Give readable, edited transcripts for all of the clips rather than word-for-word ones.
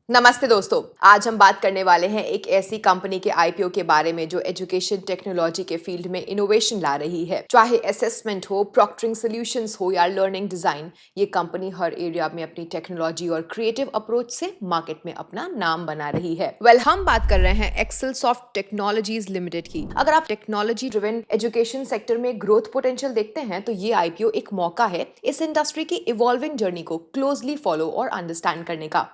नमस्ते दोस्तों, आज हम बात करने वाले हैं एक ऐसी कंपनी के आईपीओ के बारे में जो एजुकेशन टेक्नोलॉजी के फील्ड में इनोवेशन ला रही है। चाहे असेसमेंट हो, प्रॉक्टरिंग सॉल्यूशंस हो या लर्निंग डिजाइन, ये कंपनी हर एरिया में अपनी टेक्नोलॉजी और क्रिएटिव अप्रोच से मार्केट में अपना नाम बना रही है। हम बात कर रहे हैं एक्सेलसॉफ्ट टेक्नोलॉजीज लिमिटेड की। अगर आप टेक्नोलॉजी ड्रिवन एजुकेशन सेक्टर में ग्रोथ पोटेंशियल देखते हैं तो ये आईपीओ एक मौका है इस इंडस्ट्री की इवॉल्विंग जर्नी को क्लोजली फॉलो और अंडरस्टैंड करने का।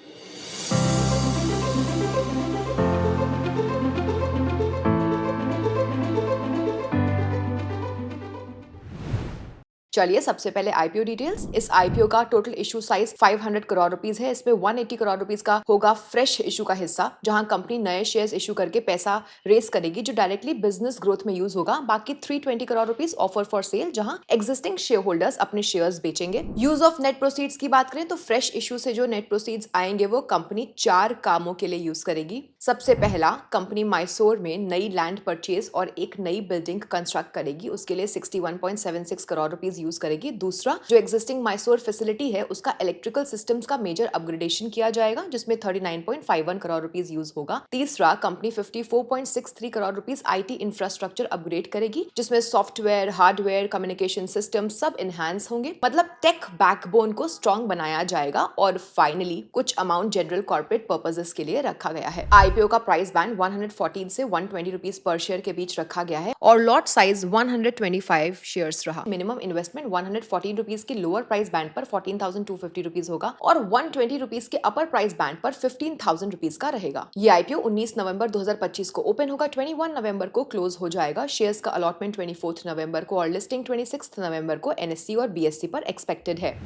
चलिए सबसे पहले आईपीओ डिटेल्स। इस आईपीओ का total issue size 500 crore rupees है। इसमें 180 करोड़ रुपीस का होगा फ्रेश इशू का हिस्सा, जहां कंपनी नए शेयर्स इशू करके पैसा रेस करेगी जो डायरेक्टली बिजनेस ग्रोथ में यूज होगा। बाकी 320 crore rupees offer for sale, जहां एग्जिस्टिंग शेयर होल्डर्स अपने शेयर्स बेचेंगे। यूज ऑफ नेट प्रोसीड्स की बात करें तो फ्रेश इशू से जो नेट प्रोसीड्स आएंगे वो कंपनी 4 कामों के लिए यूज करेगी। सबसे पहला, कंपनी मैसूर में नई लैंड परचेज और एक नई बिल्डिंग कंस्ट्रक्ट करेगी, उसके लिए 61.76 करोड़ रुपीस यूज करेगी। दूसरा, जो एग्जिस्टिंग मैसूर फैसिलिटी है उसका इलेक्ट्रिकल सिस्टम्स का मेजर अपग्रेडेशन किया जाएगा जिसमें 39.51 करोड़ रुपीस यूज होगा। तीसरा, company 54.63 crore rupees IT infrastructure upgrade करेगी जिसमें सॉफ्टवेयर, हार्डवेयर, कम्युनिकेशन सिस्टम सब इनहैंस होंगे, मतलब टेक बैकबोन को स्ट्रॉन्ग बनाया जाएगा। और फाइनली कुछ अमाउंट जनरल कॉर्पोरेट पर्पसेस के लिए रखा गया है। आईपीओ का प्राइस बैंड 114 से 120 रुपीस पर शेयर के बीच रखा गया है और लॉट साइज 125 शेयर्स रहा। मिनिमम इन्वेस्टमेंट 114 रुपीस की लोअर प्राइस बैंड पर 14,250 रुपीस होगा और 120 रुपीस के अपर प्राइस बैंड पर 15,000 रुपीस का रहेगा। ये आईपीओ 19 नवंबर 2025 को ओपन होगा, 21 नवंबर को क्लोज हो जाएगा। शेयर्स का अलॉटमेंट 24 नवंबर को और लिस्टिंग 26 नवंबर को एनएससी और बीएससी पर एक्सपेक्टेड है।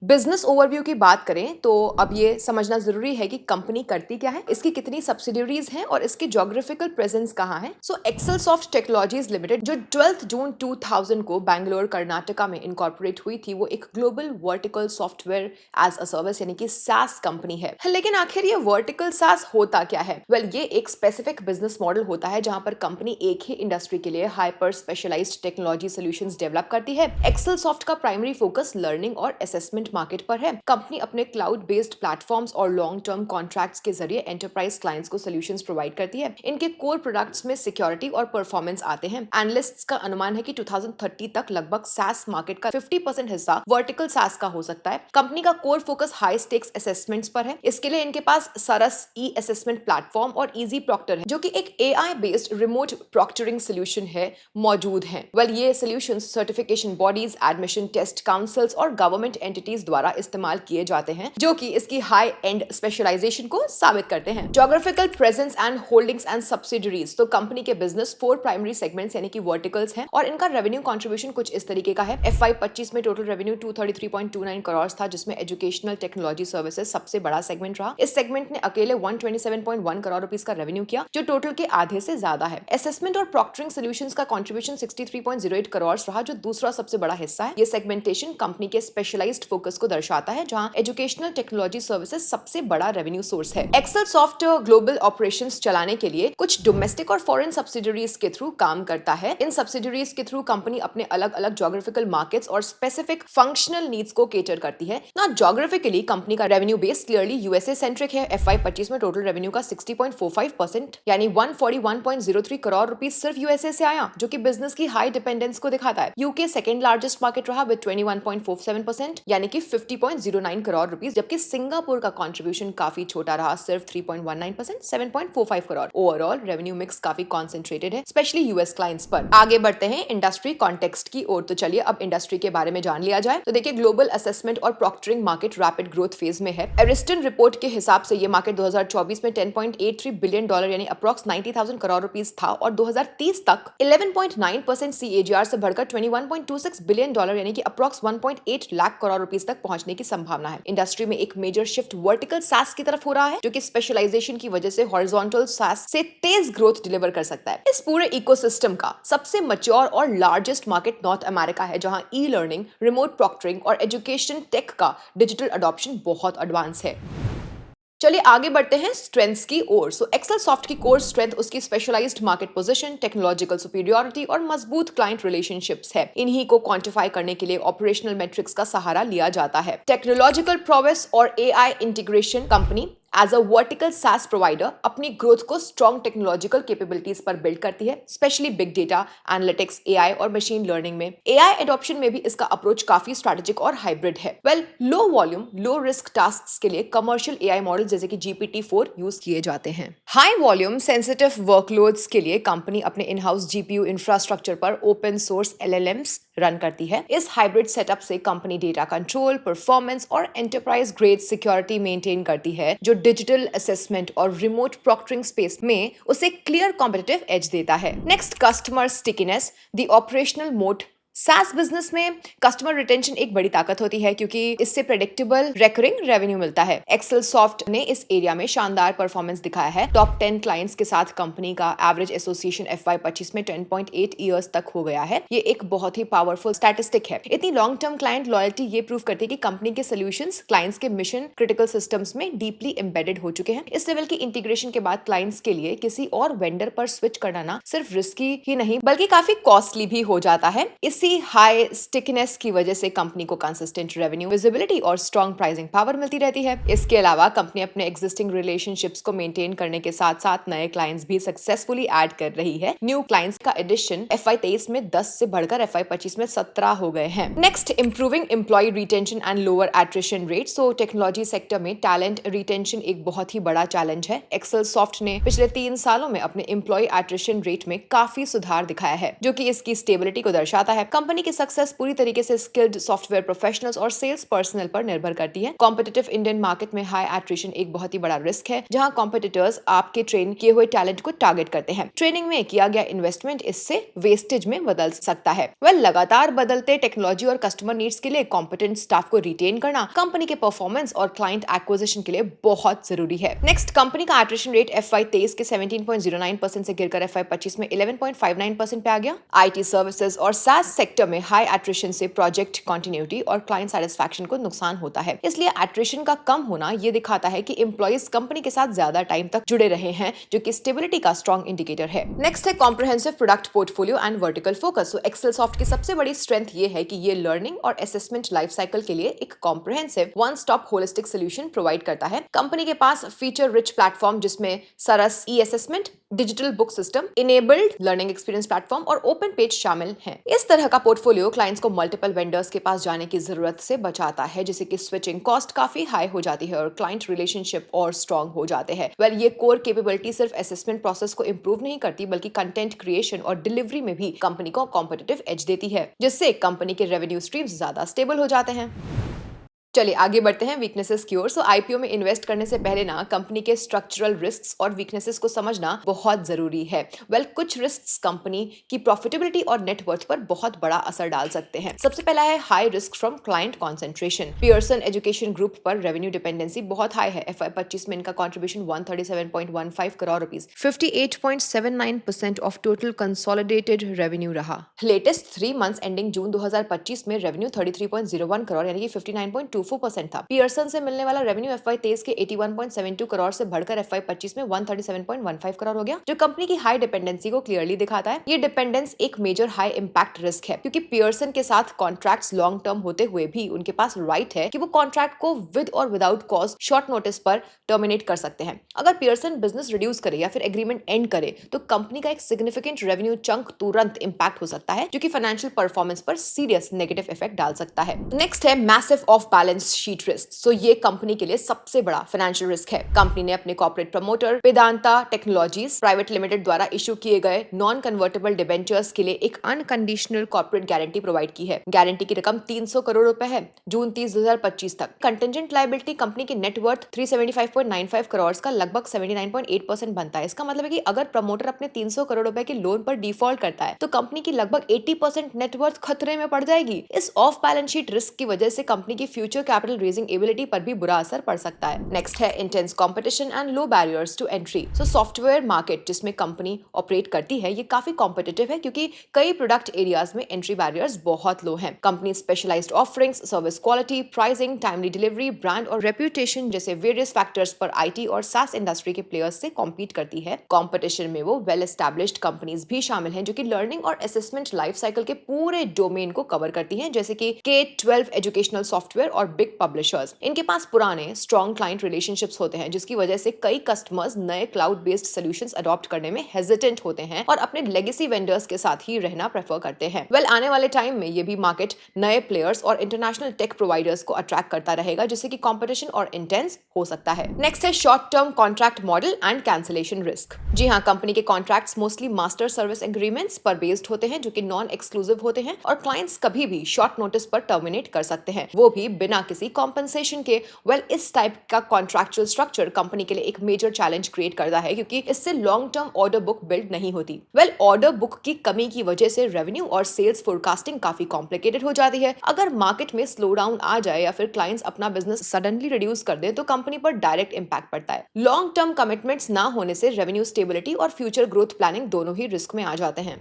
बिजनेस ओवरव्यू की बात करें तो अब ये समझना जरूरी है कि कंपनी करती क्या है, इसकी कितनी सब्सिडियरीज हैं और इसकी ज्योग्राफिकल प्रेजेंस कहाँ है। एक्सेलसॉफ्ट टेक्नोलॉजीज लिमिटेड जो 12 जून 2000 को बैंगलोर कर्नाटका में इनकॉर्पोरेट हुई थी, वो एक global vertical software as a service यानी कि सास कंपनी है। लेकिन आखिर ये वर्टिकल सास होता क्या है? ये एक स्पेसिफिक बिजनेस मॉडल होता है जहां पर कंपनी एक ही इंडस्ट्री के लिए hyper specialised technology solutions develop करती है। एक्सेलसॉफ्ट का प्राइमरी फोकस लर्निंग और असेसमेंट मार्केट पर है। कंपनी अपने क्लाउड बेस्ड प्लेटफॉर्म्स और लॉन्ग टर्म कॉन्ट्रैक्ट्स के जरिए एंटरप्राइज क्लाइंट्स को सॉल्यूशंस प्रोवाइड करती है। इनके कोर प्रोडक्ट्स में सिक्योरिटी और परफॉर्मेंस आते हैं। एनालिस्ट्स का अनुमान है कि 2030 तक लगभग सास मार्केट का 50% हिस्सा वर्टिकल सास का हो सकता है। कंपनी का core focus high stakes assessments पर है। इसके लिए इनके पास सरस ई असेसमेंट प्लेटफॉर्म और इजी प्रॉक्टर है जो कि एक AI based remote proctoring solution है मौजूद है। ये solutions certification bodies, admission test councils और गवर्नमेंट एंटिटीज द्वारा इस्तेमाल किए जाते हैं जो कि इसकी हाई एंड स्पेशलाइजेशन को साबित करते हैं। Geographical presence and holdings and subsidiaries, तो कंपनी के बिजनेस 4 प्राइमरी सेगमेंट्स यानी कि वर्टिकल्स हैं और इनका रेवेन्यू कंट्रीब्यूशन कुछ इस तरीके का है। FY 25 में टोटल रेवेन्यू 233.29 करोड़ था जिसमें एजुकेशनल टेक्नोलॉजी सर्विसेज सबसे बड़ा सेगमेंट रहा। इस सेगमेंट ने अकेले 127.1 करोड़ रुपीस का रेवेन्यू किया जो टोटल के आधे से ज्यादा है। असेसमेंट और प्रॉक्टरिंग सॉल्यूशंस का कंट्रीब्यूशन 63.08 करोड़ रहा जो दूसरा सबसे बड़ा हिस्सा है। ये सेगमेंटेशन कंपनी के स्पेशलाइज्ड फोकस को दर्शाता है जहां एजुकेशनल टेक्नोलॉजी सर्विसेज सबसे बड़ा रेवेन्यू सोर्स है। एक्सेलसॉफ्ट ग्लोबल ऑपरेशंस चलाने के लिए कुछ डोमेस्टिक और फॉरेन सब्सिडरीज के थ्रू काम करता है। इन सब्सिडरीज के थ्रू कंपनी अपने अलग अलग ज्योग्राफिकल मार्केट्स और स्पेसिफिक फंक्शनल नीड्स को केटर करती है। ना ज्योग्राफिकली कंपनी का revenue base clearly USA centric है। FY 25 में टोटल रेवेन्यू का 60.45% यानी 141.03 करोड़ रुपीस सिर्फ यूएसए से आया जो कि बिजनेस की हाई डिपेंडेंस को दिखाता है। यूके सेकंड लार्जेस्ट मार्केट रहा विद 21.47% यानी कि 50.09 करोड़ रुपीस, जबकि सिंगापुर का कंट्रीब्यूशन काफी छोटा रहा, सिर्फ 3.19%, 7.45 करोड़। ओवरऑल रेवेन्यू मिक्स काफी कॉन्सेंट्रेटेड है, स्पेशली यूएस क्लाइंट्स पर। आगे बढ़ते हैं इंडस्ट्री कॉन्टेक्स्ट की ओर। तो चलिए अब इंडस्ट्री के बारे में जान लिया जाए। तो देखिए, ग्लोबल असेसमेंट और proctoring market rapid growth phase में है। एरिस्टन रिपोर्ट के हिसाब से ये मार्केट 2024 में $10.83 बिलियन यानी अप्रॉक्स 90,000 करोड़ रुपीस था और 2030 तक 11.9% CAGR से बढ़कर 21.26 बिलियन यानी कि अप्रॉक्स 1.8 लाख करोड़ रुपीस तक पहुंचने की संभावना है। इंडस्ट्री में एक मेजर शिफ्ट वर्टिकल सास की तरफ हो रहा है जो कि स्पेशलाइजेशन की वजह से हॉरिजॉन्टल सास से तेज ग्रोथ डिलीवर कर सकता है। इस पूरे इकोसिस्टम का सबसे मैच्योर और लार्जेस्ट मार्केट नॉर्थ अमेरिका है जहां ई लर्निंग, रिमोट प्रॉक्टरिंग और एजुकेशन टेक का डिजिटल अडॉप्शन बहुत एडवांस है। चलिए आगे बढ़ते हैं स्ट्रेंथ्स की ओर। एक्सेलसॉफ्ट की कोर स्ट्रेंथ उसकी specialised market position, technological superiority और मजबूत क्लाइंट रिलेशनशिप्स है। इन्हीं को क्वांटिफाई करने के लिए ऑपरेशनल मेट्रिक्स का सहारा लिया जाता है। टेक्नोलॉजिकल प्रोग्रेस और AI integration, company as a vertical SaaS provider अपनी ग्रोथ को स्ट्रॉन्ग टेक्नोलॉजिकल कैपेबिलिटीज पर बिल्ड करती है, specially big data, analytics, AI और मशीन लर्निंग में। AI एडॉप्शन में भी इसका अप्रोच काफी स्ट्रैटेजिक और हाइब्रिड है। Low volume low risk task के लिए कमर्शियल AI मॉडल जैसे कि GPT-4 यूज किए जाते हैं। हाई वॉल्यूम सेंसिटिव वर्कलोड्स के लिए कंपनी अपने इन हाउस GPU इंफ्रास्ट्रक्चर पर ओपन सोर्स LLMs रन करती है। इस हाइब्रिड सेटअप से कंपनी डेटा कंट्रोल, परफॉर्मेंस और एंटरप्राइज ग्रेड सिक्योरिटी मेंटेन करती है, जो डिजिटल असेसमेंट और रिमोट प्रॉक्टरिंग स्पेस में उसे क्लियर कॉम्पिटिटिव एज देता है। Next, customer stickiness, the operational mode. SaaS business में कस्टमर रिटेंशन एक बड़ी ताकत होती है क्योंकि इससे प्रेडिक्टेबल रेकरिंग रेवेन्यू मिलता है। एक्सेल सॉफ्ट ने इस एरिया में शानदार परफॉर्मेंस दिखाया है। टॉप 10 क्लाइंट्स के साथ कंपनी का एवरेज एसोसिएशन FY25 में 10.8 ईयर्स तक हो गया है। ये एक बहुत ही पावरफुल स्टैटिस्टिक है। इतनी लॉन्ग टर्म क्लाइंट लॉयल्टी ये प्रूव करती है कि कंपनी के सोल्यूशंस क्लाइंट्स के मिशन क्रिटिकल सिस्टम्स में डीपली एम्बेडेड हो चुके हैं। इस लेवल की इंटीग्रेशन के बाद क्लाइंट्स के लिए किसी और वेंडर पर स्विच करना ना सिर्फ रिस्की ही नहीं बल्कि काफी कॉस्टली भी हो जाता है। हाई स्टिकनेस की वजह से कंपनी को कंसिस्टेंट रेवेन्यू विजिबिलिटी और स्ट्रॉन्ग प्राइसिंग पावर मिलती रहती है। इसके अलावा कंपनी अपने एग्जिस्टिंग रिलेशनशिप्स को मेंटेन करने के साथ साथ नए क्लाइंट्स भी सक्सेसफुली ऐड कर रही है। न्यू क्लाइंट्स का एडिशन FY23 में 10 से बढ़कर FY25 में 17 हो गए हैं। Next, improving employ retention and lower attrition rate. So technology sector में टैलेंट रिटेंशन एक बहुत ही बड़ा चैलेंज है। एक्सेल सॉफ्ट ने पिछले 3 सालों में अपने एम्प्लॉय एट्रिशन रेट में काफी सुधार दिखाया है, जो कि इसकी स्टेबिलिटी को दर्शाता है। कंपनी की सक्सेस पूरी तरीके से स्किल्ड सॉफ्टवेयर प्रोफेशनल्स और सेल्स पर्सनल पर निर्भर करती है। कॉम्पिटिटिव इंडियन मार्केट में हाई एट्रिशन एक बहुत ही बड़ा रिस्क है, जहां कॉम्पिटिटर्स आपके ट्रेन किए हुए टैलेंट को टारगेट करते हैं। ट्रेनिंग में किया गया इन्वेस्टमेंट इससे वेस्टेज में बदल सकता है। लगातार बदलते टेक्नोलॉजी और कस्टमर नीड्स के लिए कॉम्पिटेंट स्टाफ को रिटेन करना कंपनी के परफॉर्मेंस और क्लाइंट एक्विजिशन के लिए बहुत जरूरी है। नेक्स्ट, कंपनी का एट्रिशन रेट FY23 के 17.09% से गिरकर FY25 में 11.59% पे आ गया। IT सर्विसेज और SaaS सेक्टर में हाई एट्रिशन से प्रोजेक्ट कंटिन्यूटी और क्लाइंट सेटिस्फैक्शन को नुकसान होता है। इसलिए एट्रिशन का कम होना ये दिखाता है कि एम्प्लॉइज कंपनी के साथ ज्यादा टाइम तक जुड़े रहे हैं, जो कि स्टेबिलिटी का स्ट्रॉन्ग इंडिकेटर है। नेक्स्ट है comprehensive product portfolio and vertical focus. So Excelsoft की सबसे बड़ी स्ट्रेंथ ये है कि ये लर्निंग और असेसमेंट लाइफ साइकिल के लिए एक comprehensive one stop holistic solution provide करता है। कंपनी के पास फीचर रिच प्लेटफॉर्म जिसमें सरस e assessment, digital book system, enabled learning experience platform और ओपन पेज शामिल हैं। इस तरह का पोर्टफोलियो क्लाइंट्स को मल्टीपल वेंडर्स के पास जाने की जरूरत से बचाता है, जिससे कि स्विचिंग कॉस्ट काफी हाई हो जाती है और क्लाइंट रिलेशनशिप और स्ट्रॉन्ग हो जाते हैं। ये कोर कैपेबिलिटी सिर्फ असेसमेंट प्रोसेस को इंप्रूव नहीं करती बल्कि कंटेंट क्रिएशन और डिलीवरी में भी कंपनी को कॉम्पिटिटिव एज देती है, जिससे कंपनी के रेवेन्यू स्ट्रीम्स ज्यादा स्टेबल हो जाते हैं। चलिए आगे बढ़ते हैं वीकनेसेस की ओर। IPO में इन्वेस्ट करने से पहले ना कंपनी के स्ट्रक्चरल रिस्क्स और वीकनेसेस को समझना बहुत जरूरी है। कुछ रिस्क्स कंपनी की प्रॉफिटेबिलिटी और नेटवर्थ पर बहुत बड़ा असर डाल सकते हैं। सबसे पहला है high risk from client concentration. Pearson education group पर रेवेन्यू डिपेंडेंसी बहुत हाई है। FY25 में इनका contribution 137.15 crore rupees 58.79% of total consolidated revenue रहा। लेटेस्ट 3 मंथ्स एंडिंग जून 2025 में रेवेन्यू 33.01 करोड़ यानी कि 59.24% था। पियर्सन से मिलने वाला रेवेन्यू FY23 के 81.72 करोड़ से बढ़कर FY25 में 137.15 करोड़ हो गया, जो कंपनी की हाई डिपेंडेंसी को क्लियरली दिखाता है। ये डिपेंडेंस एक मेजर हाई इंपैक्ट रिस्क है, क्योंकि पियर्सन के साथ कॉन्ट्रैक्ट्स लॉन्ग टर्म होते हुए भी उनके पास राइट है कि वो कॉन्ट्रैक्ट को विद और विदाउट कॉज शॉर्ट नोटिस पर टर्मिनेट कर सकते हैं। अगर पियर्सन बिजनेस रिड्यूस करे या फिर एग्रीमेंट एंड करे तो कंपनी का एक सिग्निफिकेंट रेवेन्यू चंक तुरंत इंपैक्ट हो सकता है, जो कि फाइनेंशियल परफॉर्मेंस पर सीरियस नेगेटिव इफेक्ट डाल सकता है। नेक्स्ट है massive off balance sheet risk. So ये कंपनी के लिए सबसे बड़ा फाइनेंशियल रिस्क है। कंपनी ने अपने corporate promoter Vedanta technologies private limited द्वारा इशू किए गए नॉन कन्वर्टेबल डिबेंचर्स के लिए एक अनकंडीशनल कॉर्पोरेट गारंटी प्रोवाइड की है। गारंटी की रकम 300 करोड़ रुपए है जून 30, 2025 तक। कंटेंजेंट लायबिलिटी कंपनी की नेटवर्थ 375.95 करोड़ का लगभग 79.8% बनता है। इसका मतलब है कि अगर प्रमोटर अपने 300 करोड़ रुपए के लोन पर डिफॉल्ट करता है तो कंपनी की लगभग 80% नेटवर्थ खतरे में पड़ जाएगी। इस ऑफ बैलेंस शीट रिस्क की वजह से कंपनी की फ्यूचर कैपिटल रेजिंग एबिलिटी पर भी बुरा असर पड़ सकता है। नेक्स्ट है intense competition and low barriers to entry. So software market जिसमें कंपनी ऑपरेट करती है, ये काफी कॉम्पिटिटिव है क्योंकि कई प्रोडक्ट एरियाज में एंट्री बैरियर्स बहुत लो हैं। Company specialised offerings, service quality, pricing, timely delivery, brand और रेप्यूटेशन जैसे वेरियस फैक्टर्स पर IT और SaaS इंडस्ट्री के प्लेयर्स से कॉम्पीट करती है। कॉम्पिटिशन में वो वेल एस्टैब्लिश्ड कंपनीज भी शामिल हैं जो कि लर्निंग और असेसमेंट लाइफ साइकिल के पूरे डोमेन को कवर करती हैं, जैसे कि K-12 एजुकेशनल सॉफ्टवेयर और और बिग पब्लिशर्स। इनके पास पुराने स्ट्रॉन्ग क्लाइंट रिलेशनशिप्स होते हैं, जिसकी वजह से कई कस्टमर्स नए क्लाउड बेस्ड सोल्यूशंस अडॉप्ट करने में हेजिटेंट होते हैं और अपने लेगेसी वेंडर्स के साथ ही रहना प्रेफर करते हैं। आने वाले टाइम में ये भी मार्केट नए प्लेयर्स और इंटरनेशनल टेक प्रोवाइडर्स को अट्रैक्ट करता रहेगा, जिससे कि कंपटीशन और इंटेंस हो सकता है। नेक्स्ट है short term contract model and cancellation risk. जी हाँ, कंपनी के contracts mostly master service agreements पर बेस्ड होते हैं, जो कि नॉन एक्सक्लूसिव होते हैं और क्लाइंट्स कभी भी शॉर्ट नोटिस पर टर्मिनेट कर सकते हैं, वो भी बिना किसी कॉम्पनसेशन के। इस टाइप का कॉन्ट्रैक्चुअल स्ट्रक्चर कंपनी के लिए एक मेजर चैलेंज क्रिएट करता है, क्योंकि इससे long term order book build नहीं होती। ऑर्डर बुक की कमी की वजह से रेवेन्यू और सेल्स फोरकास्टिंग काफी कॉम्प्लिकेटेड हो जाती है। अगर मार्केट में स्लो डाउन आ जाए या फिर क्लाइंट्स अपना बिजनेस सडनली रिड्यूस कर दे तो कंपनी पर डायरेक्ट इंपैक्ट पड़ता है। लॉन्ग टर्म कमिटमेंट्स ना होने से रेवेन्यू स्टेबिलिटी और फ्यूचर ग्रोथ प्लानिंग दोनों ही रिस्क में आ जाते हैं।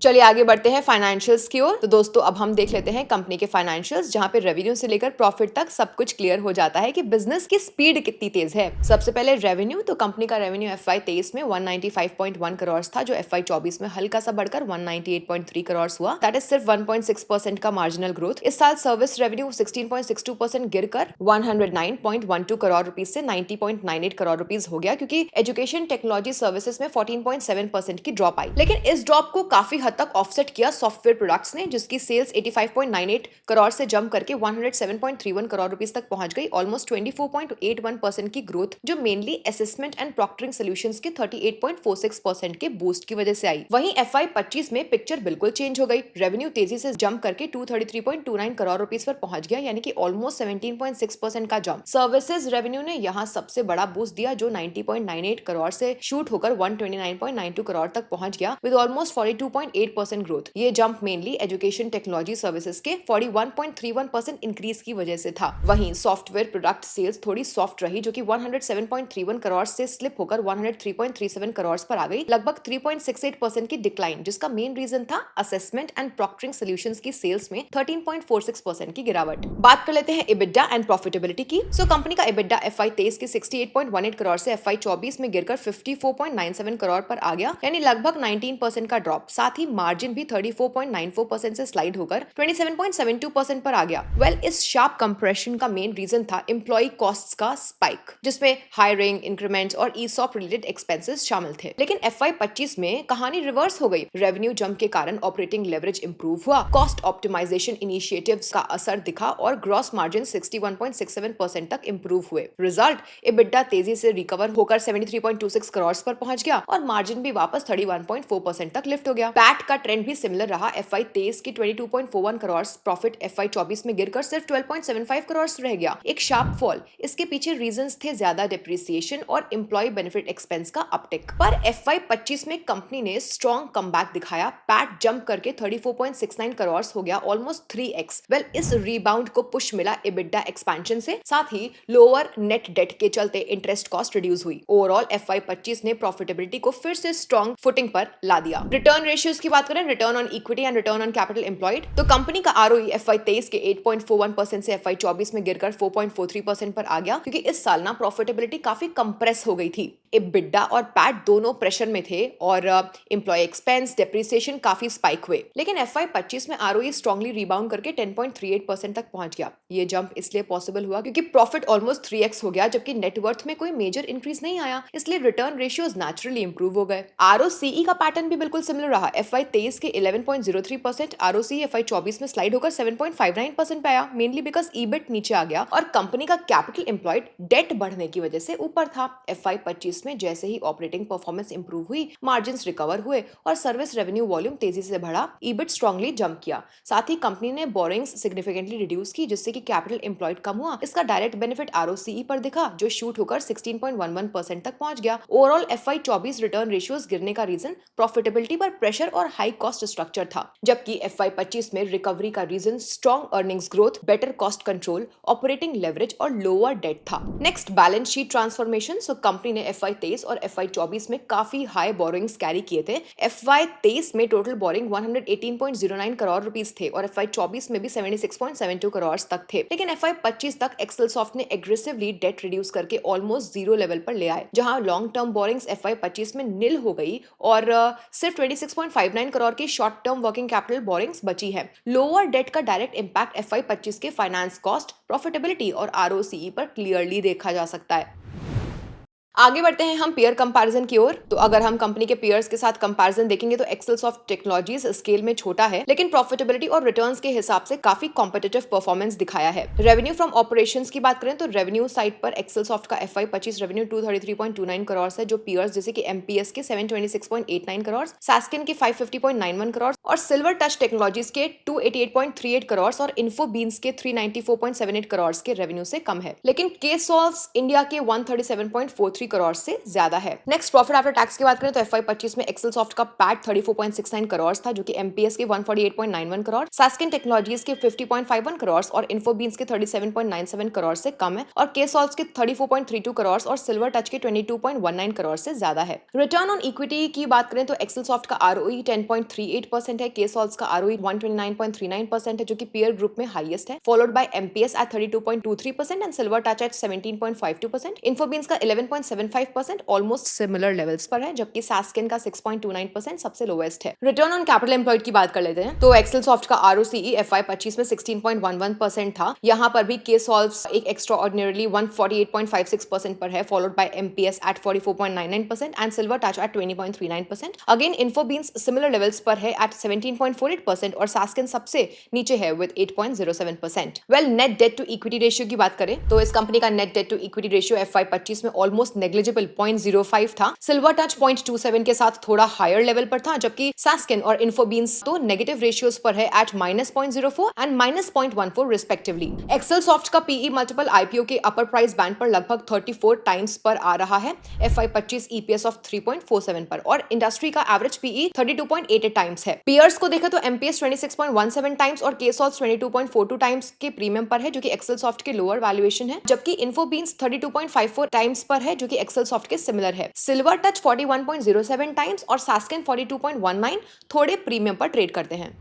चलिए आगे बढ़ते हैं फाइनेंशियल्स की ओर। तो दोस्तों अब हम देख लेते हैं कंपनी के फाइनेंशियल्स, जहां पे रेवेन्यू से लेकर प्रॉफिट तक सब कुछ क्लियर हो जाता है कि बिजनेस की स्पीड कितनी तेज है। सबसे पहले रेवेन्यू, तो कंपनी का रेवेन्यू FY23 में 195.1 करोड़ था, जो FY24 में हल्का सा बढ़कर 198.3 करोड़ हुआ। दैट इज सिर्फ 1.6% का मार्जिनल ग्रोथ। इस साल सर्विस रेवेन्यू 16.62% गिरकर 109.12 करोड़ रुपीज से 90.98 करोड़ रुपीज हो गया, क्योंकि एजुकेशन टेक्नोलॉजी सर्विसेज में 14.7% की ड्रॉप आई। लेकिन इस ड्रॉप को काफी हद तक ऑफसेट किया सॉफ्टवेयर प्रोडक्ट्स ने, जिसकी सेल्स 85.98 करोड़ से जंप करके 107.31 करोड़ रुपीस तक पहुंच गई। ऑलमोस्ट 24.81% की ग्रोथ, जो mainly assessment and proctoring solutions के 38.46% के बूस्ट की वजह से आई। वहीं FY25 में पिक्चर बिल्कुल चेंज हो गई। रेवेन्यू तेजी से जंप करके 233.29 करोड़ रुपीस पर पहुंच गया, यानी कि ऑलमोस्ट 17.6% का जंप। सर्विसेज रेवेन्यू ने यहां सबसे बड़ा बूस्ट दिया, जो 90.98 करोड़ से शूट होकर 129.92 करोड़ तक पहुंच गया विद ऑलमोस्ट 42.8% ग्रोथ। ये jump mainly education technology services के 41.31% इंक्रीज की वजह से था। वहीं सॉफ्टवेयर प्रोडक्ट सेल्स थोड़ी सॉफ्ट रही, जो कि 107.31 करोड़ से स्लिप होकर 103.37 करोड़ पर आ गई, लगभग 3.68% की डिक्लाइन, जिसका मेन रीजन था असेसमेंट एंड प्रॉक्टरिंग सॉल्यूशंस की सेल्स में 13.46% की गिरावट। बात कर लेते हैं इबिडा एंड प्रॉफिटेबिलिटी की। कंपनी का इबिडा FY23 के 68.18 करोड़ से FY24 में गिरकर 54.97 करोड़ पर आ गया, यानी लगभग 19% का ड्रॉप। साथ ही मार्जिन भी 34.94% से स्लाइड होकर 27.72% पर आ गया। इस शार्प कंप्रेशन का मेन रीजन था एम्प्लॉय कॉस्ट्स का स्पाइक, जिसमें हायरिंग, इंक्रीमेंट्स और ESOP रिलेटेड एक्सपेंसेस शामिल थे। लेकिन FY25 में कहानी रिवर्स हो गई। रेवेन्यू जंप के कारण ऑपरेटिंग लेवरेज इंप्रूव हुआ, कॉस्ट ऑप्टिमाइजेशन इनिशिएटिव्स का असर दिखा और ग्रॉस मार्जिन 61.67% तक इंप्रूव हुए। रिजल्ट, इबिडा तेजी से रिकवर होकर 73.26 करोड़ पर पहुंच गया और मार्जिन भी वापस 31.4% तक लिफ्ट हो गया। पैट का ट्रेंड भी सिमिलर रहा। FY23 की 22.41 करोड़ प्रॉफिट FY24 में गिरकर सिर्फ 12.75 करोड़ रह गया, एक शार्प फॉल। इसके पीछे रीजंस थे ज्यादा डिप्रिसिएशन और एम्प्लॉय बेनिफिट एक्सपेंस का अपटिक। पर FY25 में कंपनी ने स्ट्रॉन्ग कमबैक दिखाया। पैट जंप करके 34.69 करोड़ हो गया, ऑलमोस्ट 3x। इस रीबाउंड को पुश मिला इबिडा एक्सपेंशन से, साथ ही लोअर नेट डेट के चलते इंटरेस्ट कॉस्ट रिड्यूस हुई। ओवरऑल FY25 ने प्रॉफिटेबिलिटी को फिर से स्ट्रॉन्ग फुटिंग पर ला दिया। रिटर्न रेशियोज की बात करें, return on equity and return on capital employed, तो कंपनी का ROE FY23 के 8.41% से FY24 में गिरकर 4.43% पर आ गया, क्योंकि इस साल ना प्रॉफिटेबिलिटी काफी कंप्रेस हो गई थी। इबिडा और पैट दोनों प्रेशर में थे और एम्प्लॉय एक्सपेंस, डेप्रिसिएशन काफी स्पाइक हुए। लेकिन FY25 में ROE स्ट्रांगली रिबाउंड करके 10.38% तक पहुंच गया। ये जंप इसलिए पॉसिबल हुआ क्योंकि प्रॉफिट ऑलमोस्ट 3x हो गया, जबकि नेटवर्थ में कोई मेजर इंक्रीज नहीं आया, इसलिए रिटर्न रेशियोज नेचुरली इंप्रूव हो गए। ROCE का पैटर्न भी बिल्कुल सिमिलर रहा। FY23 के 11.03%, ROCE FY24 में स्लाइड होकर 7.59% पे आया, मेनली बिकॉज EBIT नीचे आ गया और कंपनी का कैपिटल एम्प्लॉयड डेट बढ़ने की वजह से ऊपर था। FY25 में जैसे ही ऑपरेटिंग परफॉर्मेंस इंप्रूव हुई, मार्जिन रिकवर हुए और सर्विस रेवेन्यू वॉल्यूम तेजी से बढ़ा, EBIT स्ट्रांगली जंप किया। साथ ही कंपनी ने बोरिंग्स सिग्निफिकेंटली रिड्यूस की, जिससे कि कैपिटल एम्प्लॉयड कम हुआ। इसका डायरेक्ट बेनिफिट ROCE पर दिखा, जो शूट होकर 16.11% तक पहुंच गया। ओवरऑल FY24 रिटर्न रेशियोज गिरने का रीजन प्रॉफिटेबिलिटी पर प्रेशर और हाई कॉस्ट स्ट्रक्चर था, जबकि FY25 में रिकवरी का reason strong earnings growth, better cost control, operating leverage और लोअर डेट था। Next, balance sheet transformation. Company ने FY23 और FY24 में काफी हाई बोरिंग्स कैरी किए थे। FY23 में टोटल बोरिंग 118.09 करोड़ रुपीस थे और FY24 में भी 76.72 करोड़ तक थे। लेकिन FY25 तक एक्सेल सॉफ्ट ने एग्रेसिवली डेट रिड्यूस करके ऑलमोस्ट जीरो लेवल पर ले आए, जहां लॉन्ग टर्म बोरिंग्स FY25 में निल हो गई और सिर्फ 1.59 करोड़ की short term working capital borings बची है। लोअर डेट का डायरेक्ट इंपैक्ट FY25 के फाइनेंस कॉस्ट, प्रॉफिटेबिलिटी और ROCE पर क्लियरली देखा जा सकता है। आगे बढ़ते हैं हम पेयर कंपैरिजन की ओर। तो अगर हम कंपनी के पेयर्स के साथ कंपैरिजन देखेंगे तो एक्सेलसॉफ्ट टेक्नोलॉजीज स्केल में छोटा है, लेकिन प्रॉफिटेबिलिटी और रिटर्न्स के हिसाब से काफी कॉम्पिटिटिव परफॉर्मेंस दिखाया है। रेवेन्यू फ्रॉम ऑपरेशंस की बात करें तो रेवेन्यू साइड पर एक्सेलसॉफ्ट का FY25 रेवेन्यू 233.29 करोड़ है, जो पेयर्स जैसे कि MPS के 726.89 करोड़, सैस्किन के 550.91 करोड़ और सिल्वर टच टेक्नोलॉजीज के 288.38 करोड़ और इन्फोबीन्स के 394.78 करोड़ के रेवेन्यू से कम है, लेकिन केसॉल्व्स इंडिया के 137.43 करोड़ से ज्यादा है। नेक्स्ट प्रॉफिट आफ्टर टैक्स की बात करें तो FY25 में एक्सेलसॉफ्ट का पैट 34.69 करोड़ था, जो कि MPS के 148.91 करोड़, सैस्किन टेक्नोलॉजीज के 50.51 करोड़ और इन्फोबीन्स के 37.97 करोड़ से कम है, और केसॉल्व्स के 34.32 करोड़ और सिल्वर टच के 22.19 करोड़ से ज्यादा है। रिटर्न ऑन इक्विटी की बात करें तो एक्सेलसॉफ्ट का ROE 10.38% है, केसॉल्व्स का ROE 129.39% है, जो कि पीयर ग्रुप में हाईएस्ट है, followed by MPS at 32.23% and silver touch at 17.52%, Infobeans का 11.75% ऑलमोस्ट सिमिलर लेवल्स पर है, जबकि सैस्किन का 6.29% सबसे लोएस्ट है। रिटर्न ऑन कैपिटल एम्प्लॉयड की बात कर लेते हैं तो एक्सेलसॉफ्ट का ROCE FY25 में 16.11% था। यहाँ पर भी केसॉल्व्स एक एक्स्ट्राऑर्डिनरीली 148.56% पर है, followed by MPS at 44.99% and silver touch at 20.39%। Again Infobeans similar levels पर है एट 17.48% और सैस्किन सबसे नीचे है with 8.07%। Well, net debt to equity ratio की बात करें तो इस कंपनी का net debt to equity ratio FY25 में ऑलमोस्ट नेग्लिजिबल 0.05 था। सिल्वर टच 0.27 के साथ थोड़ा हायर लेवल पर था, जबकि सैस्किन और इन्फोबीन्स तो नेगेटिव रेशियोज पर है एट -0.04 एंड -0.14 रिस्पेक्टिवली। एक्सेलसॉफ्ट का PE मल्टीपल IPO के अपर प्राइस बैंड पर लगभग 34 टाइम्स पर आ रहा है, FY25 EPS ऑफ 3.47 पर, और इंडस्ट्री का एवरेज PE 32.88 टाइम्स है। पियर्स को देखें तो MPS 26.17 टाइम्स और केसॉल्व्स 22.42 टाइम्स के प्रीमियम पर है, जो कि एक्सेलसॉफ्ट के लोअर वैल्यूएशन है, जबकि इन्फोबीन्स 32.54 टाइम्स पर है, जो कि एक्सेलसॉफ्ट के सिमिलर है। सिल्वर टच 41.07 टाइम्स और सैस्किन 42.19 थोड़े प्रीमियम पर ट्रेड करते हैं।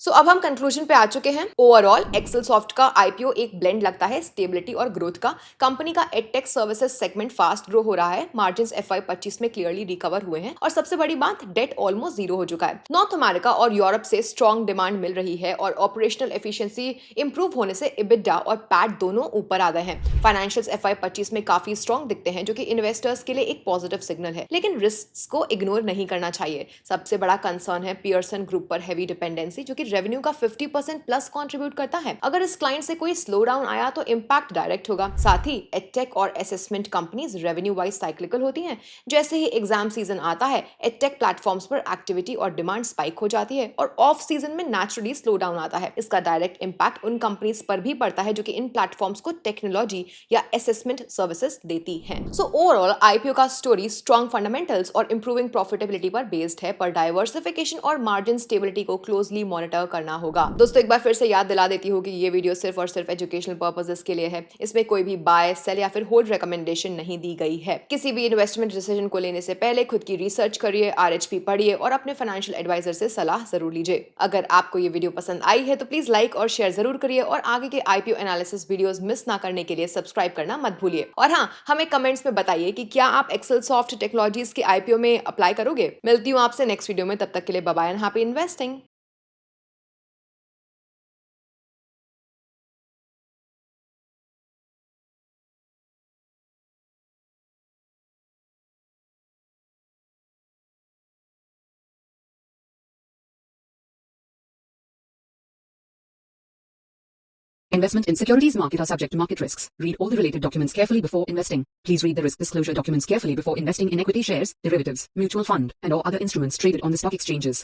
अब हम कंक्लूजन पे आ चुके हैं। ओवरऑल एक्सेलसॉफ्ट का IPO एक ब्लेंड लगता है स्टेबिलिटी और ग्रोथ का। कंपनी का edtech services segment fast grow हो रहा है, मार्जिन्स FY25 में क्लियरली रिकवर हुए हैं, और सबसे बड़ी बात, डेट ऑलमोस्ट जीरो हो चुका है। नॉर्थ अमेरिका और यूरोप से स्ट्रॉन्ग डिमांड मिल रही है और ऑपरेशनल एफिशिएंसी इंप्रूव होने से EBITDA और पैट दोनों ऊपर आ गए हैं। फाइनेंशियल्स FY25 में काफी स्ट्रॉन्ग दिखते हैं, जो कि इन्वेस्टर्स के लिए एक पॉजिटिव सिग्नल है, लेकिन रिस्क को इग्नोर नहीं करना चाहिए। सबसे बड़ा कंसर्न है पियर्सन ग्रुप पर हैवी डिपेंडेंसी, जो कि रेवेन्यू का 50% प्लस कंट्रीब्यूट करता है। अगर इस क्लाइंट से कोई स्लो डाउन आया तो इंपैक्ट डायरेक्ट होगा। साथ ही एडटेक और assessment companies revenue wise cyclical होती हैं। जैसे ही एग्जाम सीजन आता है, एडटेक प्लेटफॉर्म्स पर एक्टिविटी और डिमांड स्पाइक हो जाती है, और ऑफ सीजन में नेचुरली स्लो डाउन आता है। इसका डायरेक्ट इंपैक्ट उन कंपनीज पर भी पड़ता है जो कि इन प्लेटफॉर्म्स को टेक्नोलॉजी या असेसमेंट सर्विसेज देती हैं। सो ओवरऑल IPO का स्टोरी स्ट्रॉन्ग फंडामेंटल्स और इंप्रूविंग प्रॉफिटेबिलिटी पर बेस्ड है, पर डाइवर्सिफिकेशन और मार्जिन स्टेबिलिटी को क्लोजली मॉनिटर करना होगा। दोस्तों, एक बार फिर से याद दिला देती हूँ कि ये वीडियो सिर्फ और सिर्फ एजुकेशनल पर्पसेस के लिए है। इसमें कोई भी बाय, सेल या फिर होल्ड रिकमेंडेशन नहीं दी गई है। किसी भी इन्वेस्टमेंट डिसीजन को लेने से पहले खुद की रिसर्च करिए, RHP पढ़िए और अपने फाइनेंशियल एडवाइजर से सलाह जरूर लीजिए। अगर आपको ये वीडियो पसंद आई है तो प्लीज लाइक और शेयर जरूर करिए, और आगे के IPO एनालिसिस वीडियोस मिस ना करने के लिए सब्सक्राइब करना मत भूलिए। और हाँ, हमें कमेंट्स में बताइए कि क्या आप एक्सेलसॉफ्ट टेक्नोलॉजीज के IPO में अप्लाई करोगे। मिलती हूँ आपसे नेक्स्ट वीडियो में, तब तक के लिए bye bye and happy investing. Investment in securities market are subject to market risks. Read all the related documents carefully before investing. Please read the risk disclosure documents carefully before investing in equity shares, derivatives, mutual fund, and or other instruments traded on the stock exchanges.